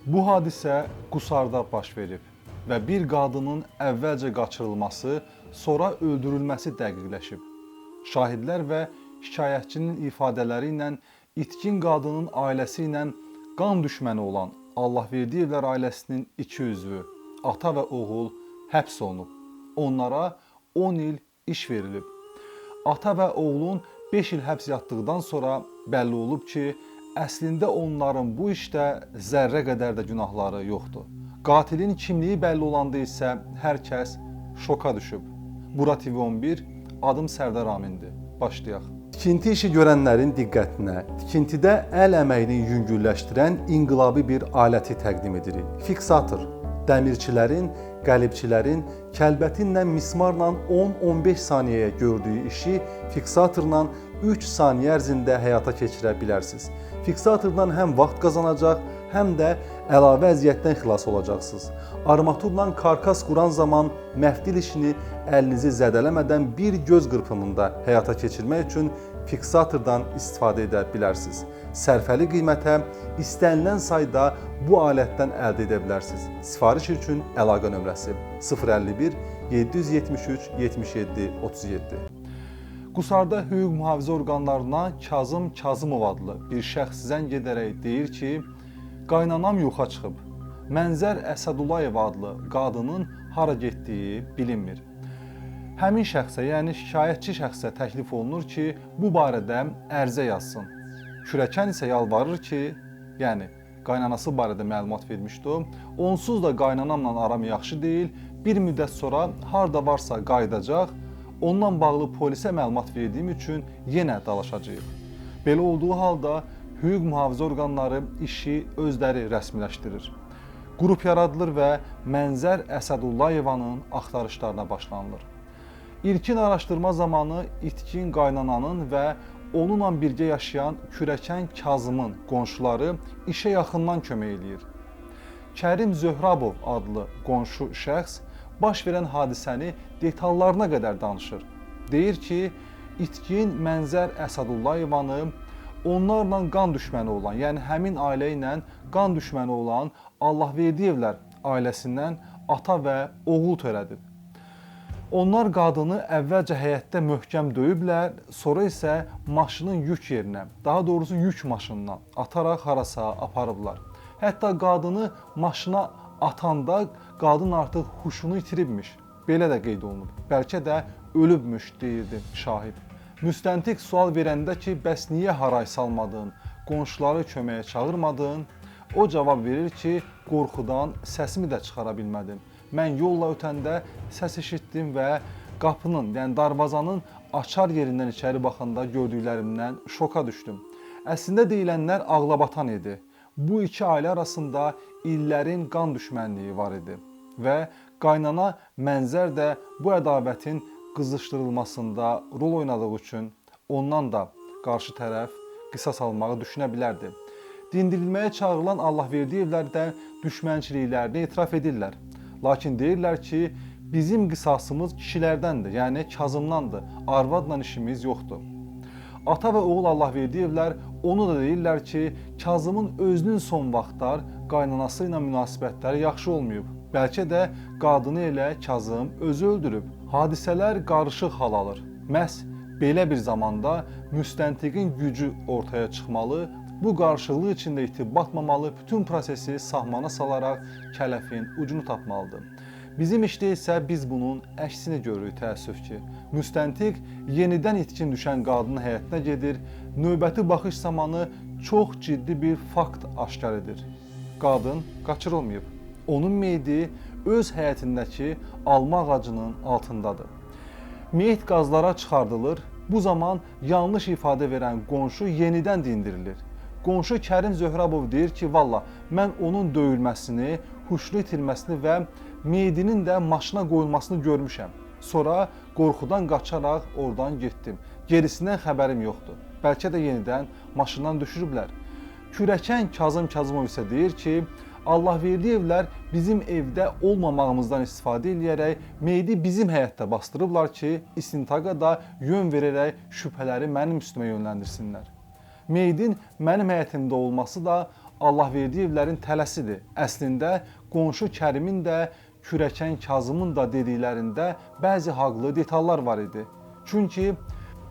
Bu hadisə Qusarda baş verib və bir qadının əvvəlcə qaçırılması, sonra öldürülməsi dəqiqləşib. Şahidlər və şikayətçinin ifadələri ilə itkin qadının ailəsi ilə qan düşməni olan Allahverdiyevlər ailəsinin 2 üzvü, ata və oğul həbs olunub. Onlara 10 il iş verilib. Ata və oğlun 5 il həbs yatdıqdan sonra bəlli olub ki, əslində onların bu işdə zərrə qədər də günahları yoxdur. Qatilin kimliyi bəlli olanda isə hər kəs şoka düşüb. Bura TV 11, adım Sərdar Amindir. Başlayaq. Tikinti işi görənlərin diqqətinə tikintidə əl əməyini yüngülləşdirən inqilabi bir aləti təqdim edirik. Fiksator. Dəmirçilərin, qəlibçilərin kəlbətinlə mismarla 10-15 saniyəyə gördüyü işi fiksatorla 3 saniyə ərzində həyata keçirə bilərsiniz. Fiksatordan həm vaxt qazanacaq, həm də əlavə əziyyətdən xilas olacaqsınız. Armaturla karkas quran zaman məftil işini əlinizi zədələmədən bir göz qırpımında həyata keçirmək üçün fiksatordan istifadə edə bilərsiniz. Sərfəli qiymətə istənilən sayda bu alətdən əldə edə bilərsiniz. Sifariş üçün əlaqə nömrəsi 051 773 77 37. Qusarda hüquq mühafizə orqanlarına Kazım Kazımov adlı bir şəxs zəng edərək deyir ki, qaynanam yoxa çıxıb. Mənzər Əsədullayev adlı qadının hara getdiyi bilinmir. Həmin şəxsə, yəni şikayətçi şəxsə təklif olunur ki, bu barədə ərizə yazsın. Kürəkən isə yalvarır ki, yəni qaynanası barədə məlumat vermişdi o, onsuz da qaynanamla aram yaxşı deyil, bir müddət sonra harda varsa qayıdacaq, ondan bağlı polisə məlumat verdiyim üçün yenə dalaşacağıq. Belə olduğu halda hüquq mühafizə orqanları işi özləri rəsmiləşdirir. Qrup yaradılır və Mənzər Əsədullayevanın axtarışlarına başlanılır. İlkin araşdırma zamanı itkin qaynananın və onunla birgə yaşayan Kürəkən Kazımın qonşuları işə yaxından kömək eləyir. Kərim Zöhrabov adlı qonşu şəxs baş verən hadisəni detallarına qədər danışır. Deyir ki, itkin Mənzər Əsədullayevanı onlarla qan düşməni olan, yəni həmin ailə ilə qan düşməni olan Allahverdiyevlər ailəsindən ata və oğul törədib. Onlar qadını əvvəlcə həyətdə möhkəm döyüblər, sonra isə maşının yük yerinə, daha doğrusu yük maşınına ataraq harasa aparıblar. Hətta qadını maşına atanda qadın artıq huşunu itiribmiş. Belə də qeyd olunub. Bəlkə də ölübmüş deyirdi şahid. Müstəntiq sual verəndə ki, bəs niyə haray salmadın, qonşuları köməyə çağırmadın? O cavab verir ki, qorxudan səsimi də çıxara bilmədim. Mən yolla ötəndə səs eşitdim və qapının, yəni darvazanın açar yerindən içəri baxanda gördüklərimdən şoka düşdüm. Əslində deyilənlər ağlabatan idi. Bu iki ailə arasında illərin qan düşmənliyi var idi və qaynana Mənzər də bu ədabətin qızışdırılmasında rol oynadığı üçün ondan da qarşı tərəf qisas almağı düşünə bilərdi. Dindirilməyə çağırılan Allahverdiyevlər də düşmənçiliklərini etiraf edirlər. Lakin deyirlər ki, bizim qisasımız kişilərdəndir, yəni Kazımdandır, arvadla işimiz yoxdur. Ata və oğul Allahverdiyevlər onu da deyirlər ki, Kazımın özünün son vaxtlar qaynanası ilə münasibətləri yaxşı olmayıb. Bəlkə də qadını elə Kazım özü öldürüb. Hadisələr qarışıq hal alır. Məhz belə bir zamanda müstəntiqin gücü ortaya çıxmalı, bu qarışıqlıq içində itib batmamalı, bütün prosesi sahmana salaraq kələfin ucunu tapmalıdır. Bizim işdə isə biz bunun əksini görürük təəssüf ki. Müstəntiq yenidən itkin düşən qadının həyətinə gedir, növbəti baxış zamanı çox ciddi bir fakt aşkar edir. Qadın qaçırılmayıb. Onun meyidi öz həyətindəki alma ağacının altındadır. Meyit qazlara çıxardılır, bu zaman yanlış ifadə verən qonşu yenidən dindirilir. Qonşu Kərim Zöhrabov deyir ki, valla mən onun döyülməsini, huşunu itirməsini və meyidinin də maşına qoyulmasını görmüşəm. Sonra qorxudan qaçaraq oradan getdim. Gerisindən xəbərim yoxdur. Bəlkə də yenidən maşından düşürüblər. Kürəkən Kazım Kazımov isə deyir ki, Allahverdiyevlər bizim evdə olmamağımızdan istifadə edərək meyidi bizim həyətdə bastırıblar ki, istintaqa da yön verərək şübhələri mənim üstümə yönləndirsinlər. Meyidin mənim həyətimdə olması da Allahverdiyevlərin tələsidir. Əslində qonşu Kərimin də, kürəkən Kazımın da dediklərində bəzi haqlı detallar var idi. Çünki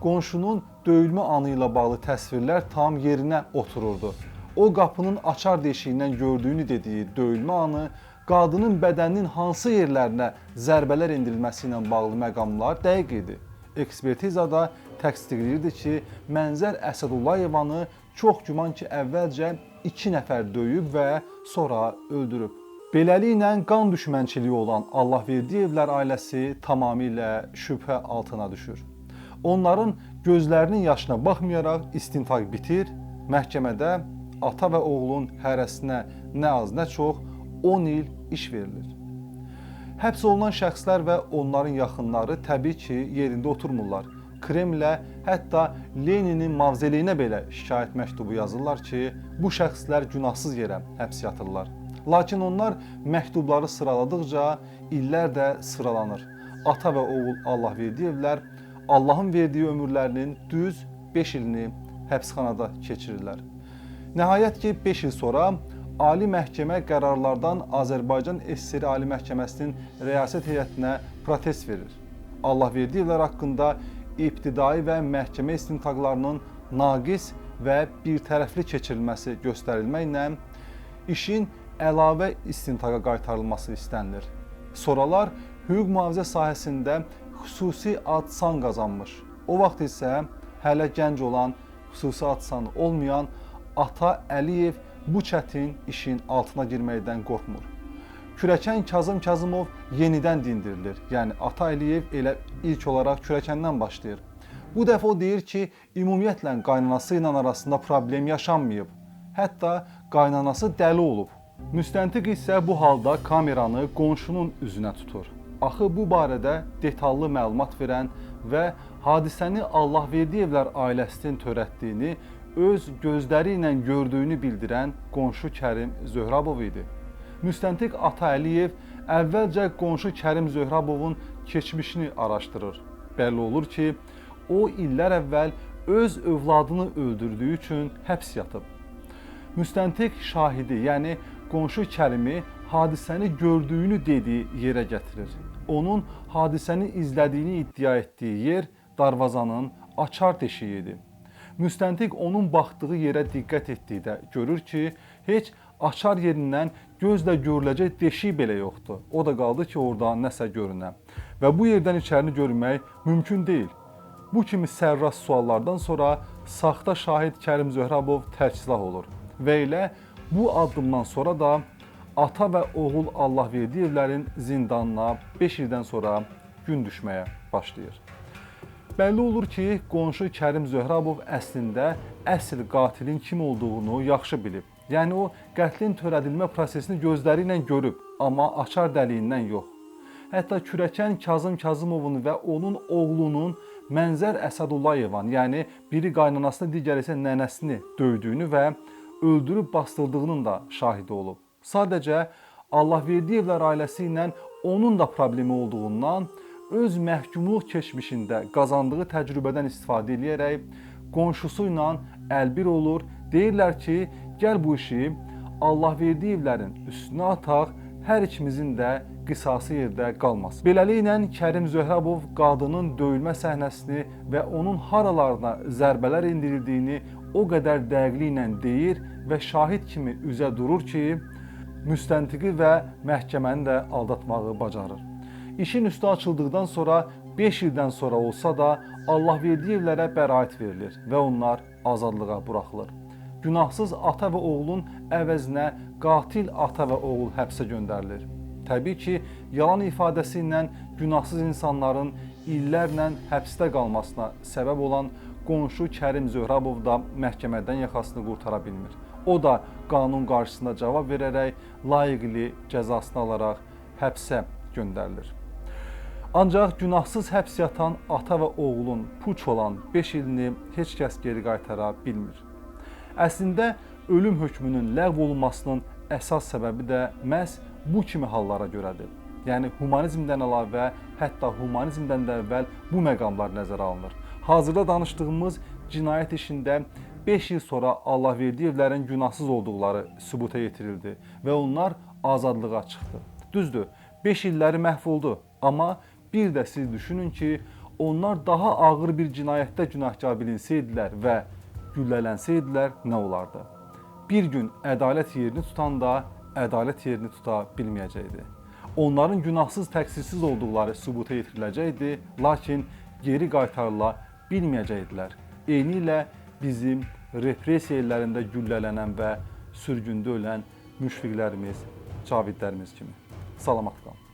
qonşunun döyülmə anı ilə bağlı təsvirlər tam yerinə otururdu. O qapının açar deşiyindən gördüyünü dediyi döyülmə anı, qadının bədəninin hansı yerlərinə zərbələr endirilməsi ilə bağlı məqamlar dəqiq idi. Ekspertizada təsdiqləyirdi ki, Mənzər Əsədullayevanı çox güman ki, əvvəlcə 2 nəfər döyüb və sonra öldürüb. Beləliklə, qan düşmənçiliyi olan Allahverdiyevlər ailəsi tamamilə şübhə altına düşür. Onların gözlərinin yaşına baxmayaraq istintaq bitir, məhkəmədə ata və oğlun hərəsinə nə az nə çox 10 il iş verilir. Həbs olunan şəxslər və onların yaxınları təbii ki, yerində oturmurlar. Kremlə, hətta Leninin mavzeliyinə belə şikayət məktubu yazırlar ki, bu şəxslər günahsız yerə həbs yatırlar. Lakin onlar məktubları sıraladıqca illər də sıralanır. Ata və oğul Allahverdiyevlər Allahın verdiyi ömürlərinin düz 5 ilini həbsxanada keçirirlər. Nəhayət ki, 5 il sonra Ali Məhkəmə qərarlardan Azərbaycan SSR Ali Məhkəməsinin rəyasət heyətinə protest verir. Allahverdiyevlər haqqında ibtidai və məhkəmə istintaqlarının naqis və birtərəfli keçirilməsi göstərilməklə işin əlavə istintaqa qaytarılması istənilir. Sonralar hüquq mühafizə sahəsində xüsusi ad-san qazanmış. O vaxt isə hələ gənc olan, xüsusi ad-sanı olmayan Ata Əliyev bu çətin işin altına girməkdən qorxmur. Kürəkən Kazım Kazımov yenidən dindirilir. Yəni Ata Əliyev elə ilk olaraq kürəkəndən başlayır. Bu dəfə o deyir ki, ümumiyyətlə qaynanası ilə arasında problem yaşanmayıb. Hətta qaynanası dəli olub. Müstəntiq isə bu halda kameranı qonşunun üzünə tutur. Axı bu barədə detallı məlumat verən və hadisəni Allahverdiyevlər ailəsinin törətdiyini öz gözləri ilə gördüyünü bildirən qonşu Kərim Zöhrabov idi. Müstəntiq Ata Əliyev əvvəlcə qonşu Kərim Zöhrabovun keçmişini araşdırır. Bəlli olur ki, o illər əvvəl öz övladını öldürdüyü üçün həbs yatıb. Müstəntiq şahidi, yəni qonşu Kərimi hadisəni gördüyünü dediyi yerə gətirir. Onun hadisəni izlədiyini iddia etdiyi yer darvazanın açar deşiyi idi. Müstəntiq onun baxdığı yerə diqqət etdikdə görür ki, heç açar yerindən gözlə görüləcək deşik belə yoxdur. O da qaldı ki, orada nəsə görünə. Və bu yerdən içərini görmək mümkün deyil. Bu kimi sərrast suallardan sonra saxta şahid Kərim Zöhrabov tərksilah olur. Və elə bu addımdan sonra da ata və oğul Allahverdiyevlərin zindanına 5 ildən sonra gün düşməyə başlayır. Bəlli olur ki, qonşu Kərim Zöhrabov əslində əsl qatilin kim olduğunu yaxşı bilib. Yəni o, qətlin törədilmə prosesini gözləri ilə görüb, amma açar dəliyindən yox. Hətta kürəkən Kazım Kazımovun və onun oğlunun Mənzər Əsədullayevan, yəni biri qaynanasını, digəri isə nənəsini döydüyünü və öldürüb bastırdığının da şahidi olub. Sadəcə Allahverdiyevlər ailəsi ilə onun da problemi olduğundan öz məhkumluq keçmişində qazandığı təcrübədən istifadə edərək qonşusu ilə əlbir olur. Deyirlər ki, gəl bu işi Allahverdiyevlərin üstünə ataq, hər ikimizin də qisası yerdə qalmasın. Beləliklə Kərim Zöhrabov qadının döyülmə səhnəsini və onun haralarına zərbələr endirildiyini o qədər dəqiqliklə deyir və şahid kimi üzə durur ki, müstəntiqi və məhkəməni də aldatmağı bacarır. İşin üstü açıldıqdan sonra 5 ildən sonra olsa da Allahverdiyevlərə bəraət verilir və onlar azadlığa buraxılır. Günahsız ata və oğlun əvəzinə qatil ata və oğul həbsə göndərilir. Təbii ki, yalan ifadəsi ilə günahsız insanların illərlə həbsdə qalmasına səbəb olan qonşu Kərim Zöhrabov da məhkəmədən yaxasını qurtara bilmir. O da qanun qarşısında cavab verərək layiqli cəzasını alaraq həbsə göndərilir. Ancaq günahsız həbs yatan ata və oğulun puç olan 5 ilini heç kəs geri qaytara bilmir. Əslində, ölüm hökmünün ləğv olunmasının əsas səbəbi də məhz bu kimi hallara görədir. Yəni, humanizmdən əlavə, hətta humanizmdən də əvvəl bu məqamlar nəzərə alınır. Hazırda danışdığımız cinayət işində 5 il sonra Allahverdiyevlərin günahsız olduqları sübuta yetirildi və onlar azadlığa çıxdı. Düzdür, 5 illəri məhv oldu, amma bir də siz düşünün ki, onlar daha ağır bir cinayətdə günahkar bilinsəydilər və güllələnsəydilər nə olardı? Bir gün ədalət yerini tutanda ədalət yerini tuta bilməyəcəkdi. Onların günahsız, təqsirsiz olduqları sübuta yetiriləcəkdi, lakin geri qaytarıla bilməyəcəkdilər. Eynilə bizim repressiya illərində güllələnən və sürgündə ölən müşfiqlərimiz, cavidlərimiz kimi. Salamat qalın.